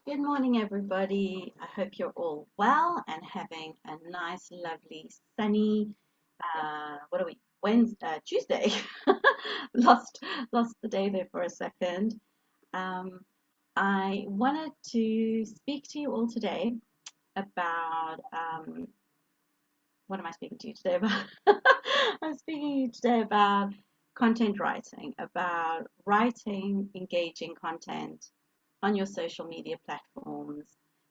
Good morning, everybody. I hope you're all well and having a nice, lovely, sunny, what are we, Wednesday, Tuesday. Lost, lost the day there for a second. Um, I wanted to speak to you all today about, what am I speaking to you today about? I'm speaking to you today about content writing, about writing engaging content on your social media platforms,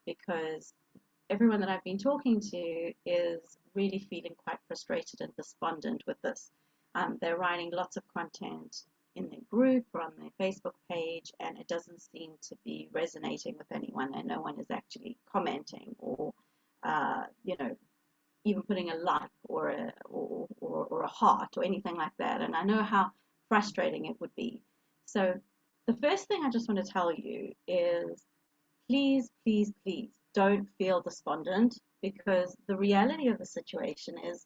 because everyone that I've been talking to is really feeling quite frustrated and despondent with this. They're writing lots of content in their group or on their Facebook page, and it doesn't seem to be resonating with anyone, and no one is actually commenting or, even putting a like or a heart or anything like that. And I know how frustrating it would be. So the first thing I just want to tell you is please, please, please don't feel despondent, because the reality of the situation is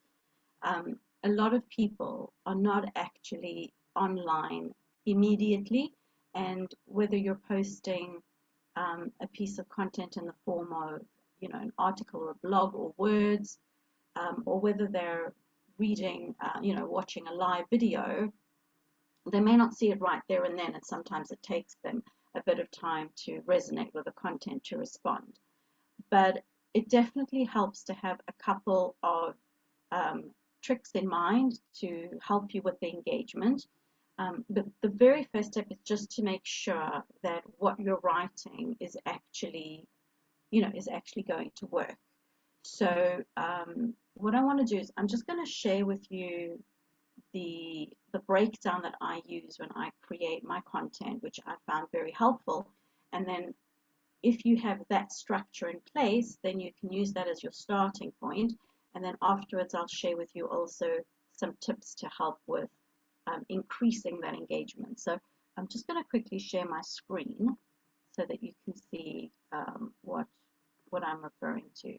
a lot of people are not actually online immediately. And whether you're posting a piece of content in the form of, an article or a blog or words, or whether they're reading, watching a live video, they may not see it right there and then, and sometimes it takes them a bit of time to resonate with the content to respond. But it definitely helps to have a couple of um, tricks in mind to help you with the engagement. But the very first step is just to make sure that what you're writing is actually going to work. So what I want to do is I'm just going to share with you the breakdown that I use when I create my content, which I found very helpful. And then if you have that structure in place, then you can use that as your starting point. And then afterwards, I'll share with you also some tips to help with increasing that engagement. So I'm just going to quickly share my screen so that you can see what I'm referring to.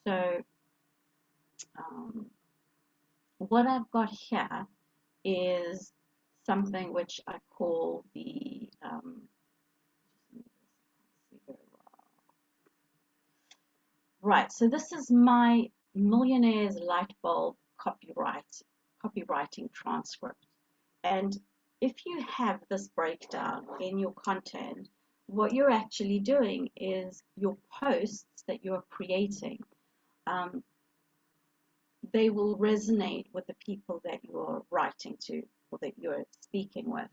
So um, what I've got here is something which I call the right. So this is my Millionaire's Light Bulb copywriting transcript. And if you have this breakdown in your content, what you're actually doing is your posts that you're creating, um, they will resonate with the people that you're writing to or that you're speaking with.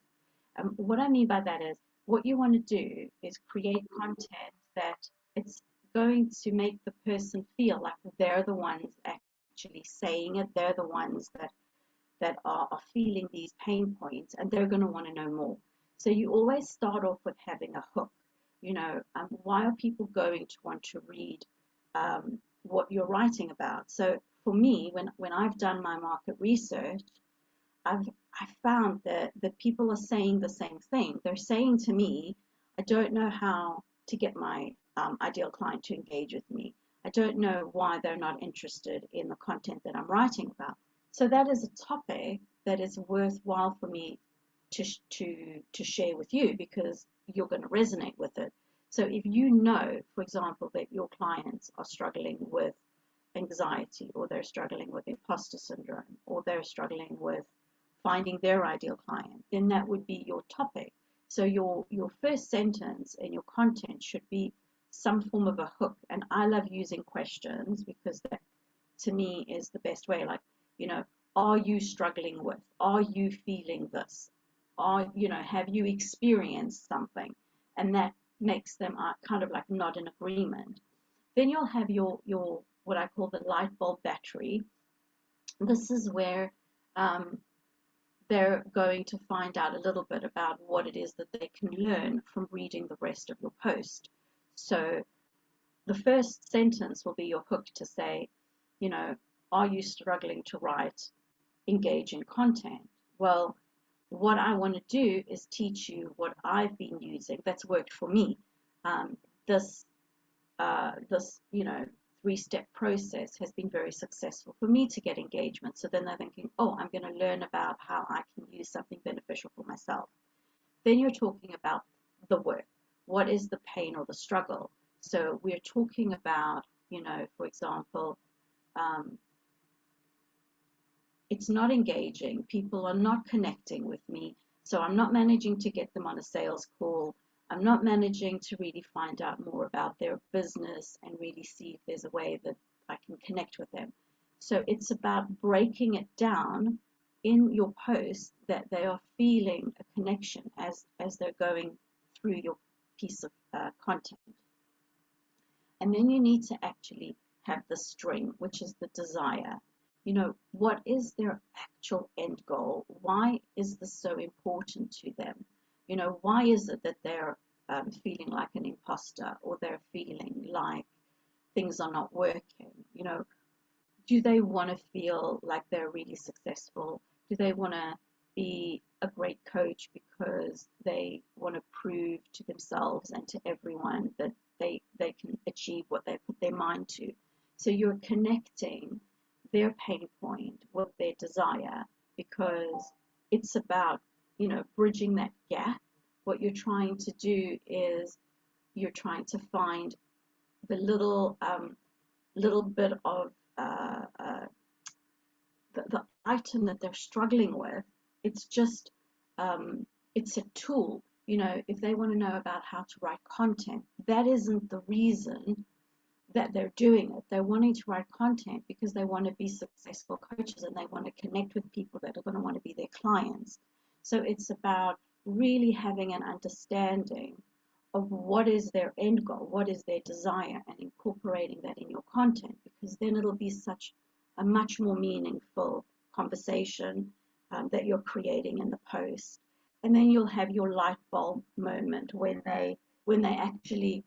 What I mean by that is what you want to do is create content that it's going to make the person feel like they're the ones actually saying it. They're the ones that are feeling these pain points, and they're going to want to know more. So you always start off with having a hook. Why are people going to want to read what you're writing about? So for me, when I've done my market research, I found that people are saying the same thing. They're saying to me, I don't know how to get my ideal client to engage with me. I don't know why they're not interested in the content that I'm writing about. So that is a topic that is worthwhile for me to share with you, because you're going to resonate with it. So if you know, for example, that your clients are struggling with anxiety, or they're struggling with imposter syndrome, or they're struggling with finding their ideal client, then that would be your topic. So your first sentence in your content should be some form of a hook. And I love using questions, because that to me is the best way. Like, are you struggling with? Are you feeling this? Have you experienced something? And that makes them kind of like not in agreement. Then you'll have your what I call the light bulb battery. This is where um, they're going to find out a little bit about what it is that they can learn from reading the rest of your post. So the first sentence will be your hook to say, you know, are you struggling to write engaging content? Well, what I want to do is teach you what I've been using that's worked for me. Um, this this, 3-step process has been very successful for me to get engagement. So then they're thinking, oh, I'm going to learn about how I can use something beneficial for myself. Then you're talking about the work. what is the pain or the struggle. So we're talking about, for example, um, it's not engaging. People are not connecting with me. So I'm not managing to get them on a sales call. I'm not managing to really find out more about their business and really see if there's a way that I can connect with them. So it's about breaking it down in your post that they are feeling a connection as they're going through your piece of content. And then you need to actually have the string, which is the desire. What is their actual end goal? Why is this so important to them? Why is it that they're feeling like an imposter, or they're feeling like things are not working? Do they want to feel like they're really successful? Do they want to be a great coach because they want to prove to themselves and to everyone that they can achieve what they put their mind to? So you're connecting their pain point with their desire, because it's about, bridging that gap. What you're trying to do is you're trying to find the little bit of the item that they're struggling with. It's just it's a tool. If they want to know about how to write content, that isn't the reason that they're doing it. They're wanting to write content because they want to be successful coaches, and they want to connect with people that are going to want to be their clients. So it's about really having an understanding of what is their end goal, what is their desire, and incorporating that in your content, because then it'll be such a much more meaningful conversation that you're creating in the post. And then you'll have your light bulb moment when they actually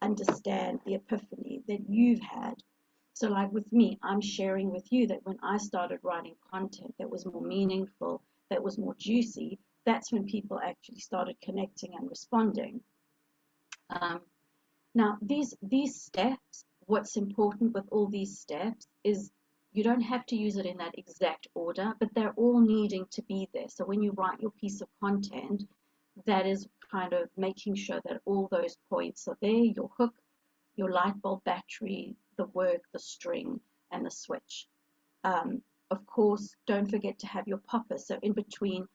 understand the epiphany that you've had. So like with me, I'm sharing with you that when I started writing content that was more meaningful, that was more juicy, that's when people actually started connecting and responding. Um, Now, these steps, what's important with all these steps is you don't have to use it in that exact order, but they're all needing to be there. So when you write your piece of content, that is kind of making sure that all those points are there, your hook, your light bulb battery, the work, the string, and the switch. Of course, don't forget to have your popper. So in between,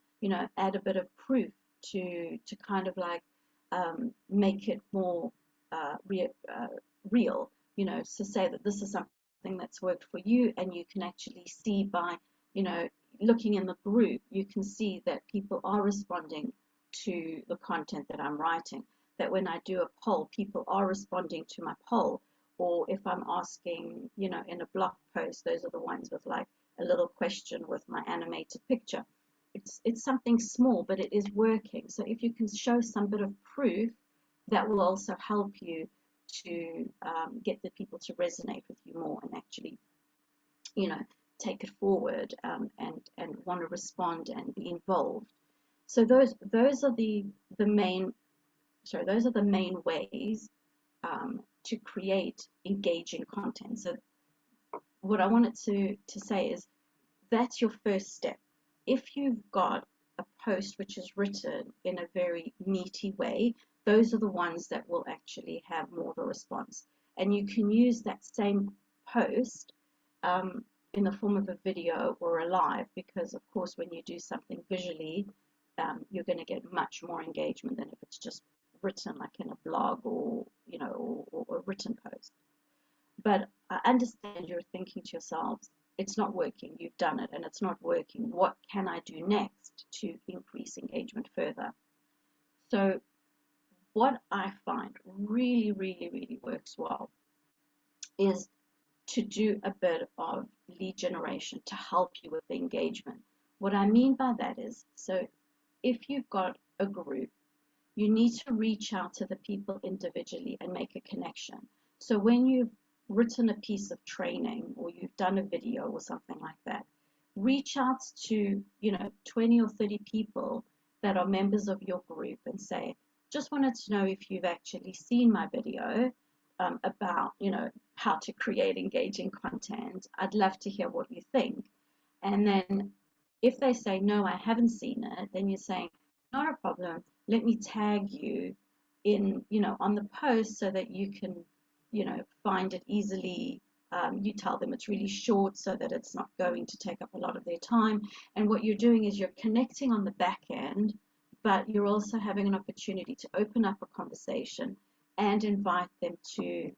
add a bit of proof to kind of like make it more real. So say that this is something that's worked for you, and you can actually see by, looking in the group, you can see that people are responding to the content that I'm writing. That when I do a poll, people are responding to my poll. Or if I'm asking, in a blog post, those are the ones with like a little question with my animated picture. It's something small, but it is working. So if you can show some bit of proof, that will also help you to get the people to resonate with you more, and actually, take it forward, and want to respond and be involved. So those are the main those are the main ways to create engaging content. So what I wanted to say is that's your first step. If you've got a post which is written in a very meaty way, those are the ones that will actually have more of a response. And you can use that same post in the form of a video or a live, because of course when you do something visually, you're going to get much more engagement than if it's just written like in a blog, or or a written post. But I understand you're thinking to yourselves, it's not working, you've done it and it's not working. What can I do next to increase engagement further? So what I find really, really, really works well is to do a bit of lead generation to help you with the engagement. What I mean by that is, so if you've got a group, you need to reach out to the people individually and make a connection. So when you've written a piece of training, or you've done a video or something like that, reach out to 20 or 30 people that are members of your group and say, just wanted to know if you've actually seen my video about how to create engaging content. I'd love to hear what you think. And then if they say, no, I haven't seen it, then you're saying, not a problem, let me tag you in, on the post so that you can, find it easily. You tell them it's really short so that it's not going to take up a lot of their time. And what you're doing is you're connecting on the back end, but you're also having an opportunity to open up a conversation and invite them to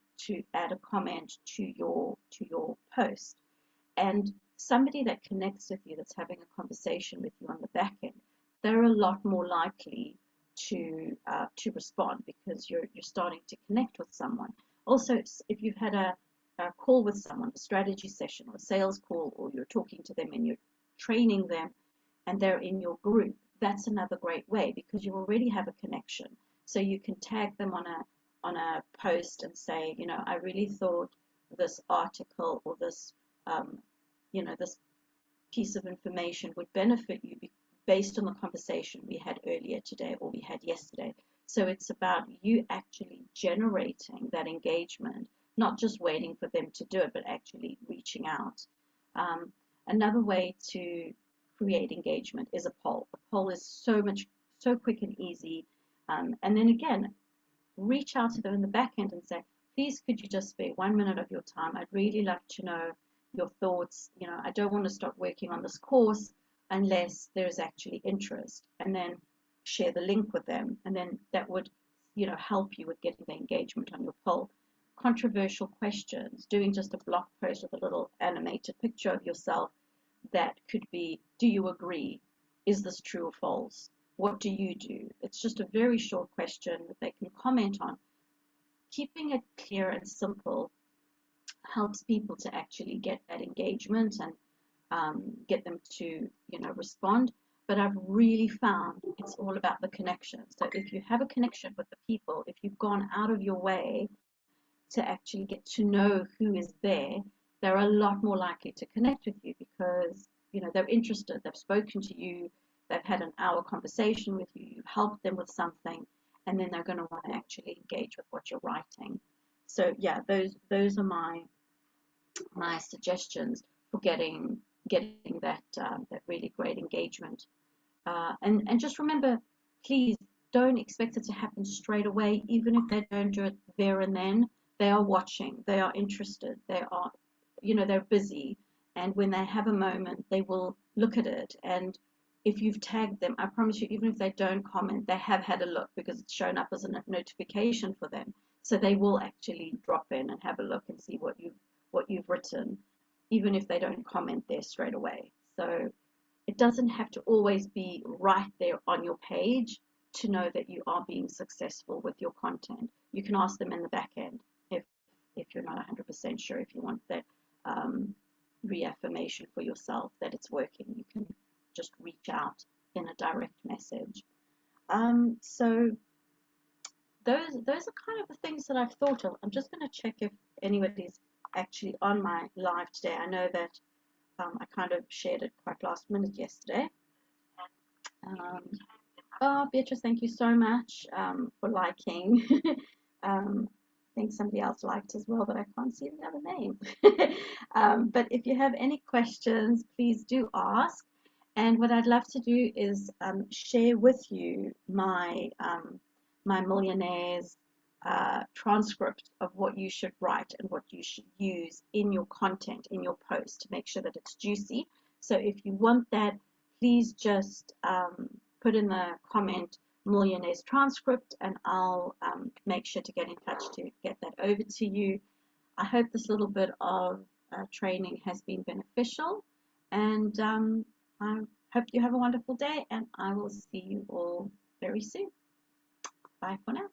add a comment to your post. And somebody that connects with you, that's having a conversation with you on the back end, they're a lot more likely to respond, because you're starting to connect with someone. Also, if you've had a call with someone, a strategy session or a sales call, or you're talking to them and you're training them and they're in your group, that's another great way, because you already have a connection. So you can tag them on a post and say, I really thought this article or this this piece of information would benefit you based on the conversation we had earlier today or we had yesterday. So it's about you actually generating that engagement, not just waiting for them to do it, but actually reaching out. Another way to create engagement is a poll. A poll is so quick and easy. And then again, reach out to them in the back end and say, please, could you just spare 1 minute of your time? I'd really like to know your thoughts. I don't want to start working on this course unless there's actually interest, and then share the link with them. And then that would, help you with getting the engagement on your poll. Controversial questions, doing just a blog post with a little animated picture of yourself that could be, do you agree? Is this true or false? What do you do? It's just a very short question that they can comment on. Keeping it clear and simple helps people to actually get that engagement and get them to, respond. But I've really found it's all about the connection. So if you have a connection with the people, if you've gone out of your way to actually get to know who is there, they're a lot more likely to connect with you, because they're interested, they've spoken to you, they've had an hour conversation with you, you've helped them with something, and then they're going to want to actually engage with what you're writing. So yeah, those are my suggestions for getting that really great engagement. And just remember, please don't expect it to happen straight away. Even if they don't do it there and then, they are watching, they are interested, they are, they're busy, and when they have a moment, they will look at it. And if you've tagged them, I promise you, even if they don't comment, they have had a look, because it's shown up as a notification for them. So they will actually drop in and have a look and see what you've written, even if they don't comment there straight away. So it doesn't have to always be right there on your page to know that you are being successful with your content. You can ask them in the back end if you're not 100% sure, if you want that reaffirmation for yourself that it's working. You can just reach out in a direct message. So those are kind of the things that I've thought of. I'm just going to check if anybody's actually on my live today. I know that I kind of shared it quite last minute yesterday. Oh, Beatrice, thank you so much for liking. I think somebody else liked as well, but I can't see the other name. But if you have any questions, please do ask. And what I'd love to do is share with you my Millionaires transcript of what you should write and what you should use in your content, in your post, to make sure that it's juicy. So if you want that, please just put in the comment Millionaires transcript, and I'll make sure to get in touch to get that over to you. I hope this little bit of training has been beneficial, and I hope you have a wonderful day, and I will see you all very soon. Bye for now.